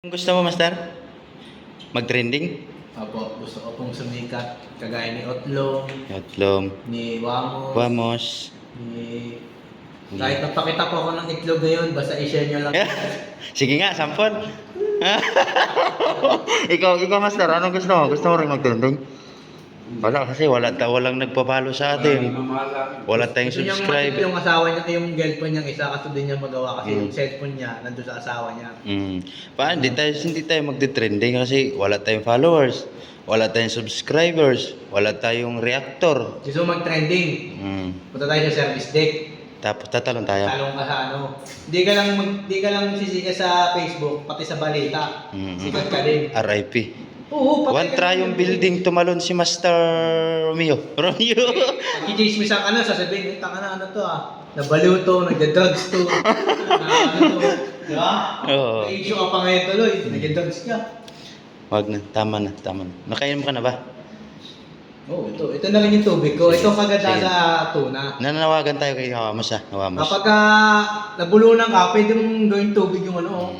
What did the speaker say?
Gusto mo, Master? Mag-trending? Opo, gusto ko pong sumikat. Kagaya ni Otlong, Itlog. ni Wamos, Vamos. ni... Kahit nagpakita po ako ng itlog ngayon, basta i-share nyo lang. Sige nga, sampol. ikaw, Master, anong gusto mo? Gusto mo rin mag-trending? Wala kasi walang nagpapalo sa atin. Wala tayong Gusto niyang subscribe. yung asawa niya, yung girlfriend niyang isa, kaso din niya magawa kasi Mm. yung cellphone niya nandun sa asawa niya. Paano? Hindi tayo magte-trending kasi wala tayong followers. Wala tayong subscribers. Wala tayong reactor. Gusto mo mag-trending, punta tayo sa service deck. Tapos tatalon tayo. Talong ka sa ano. Hindi ka lang sisikat sa Facebook, pati sa balita. Sikat ka din. RIP. Oo, One try yung building tumalon si Master Romeo. Pag-chismisan ka na, sasabihin, taka na ano to nabaliw to, nagda-drugs to. Ano to, di ba? Oo. May issue ka pa ngayon tuloy, nagda-drugs ka. Wag na, tama na. Nakainom ka na ba? Oo, ito na rin yung tubig ko. Ito kaganda Sige. sa tuna. Nananawagan tayo kay Hawamos Hawamos. Kapag nabulunan ka, pwede mong gawing tubig yung ano.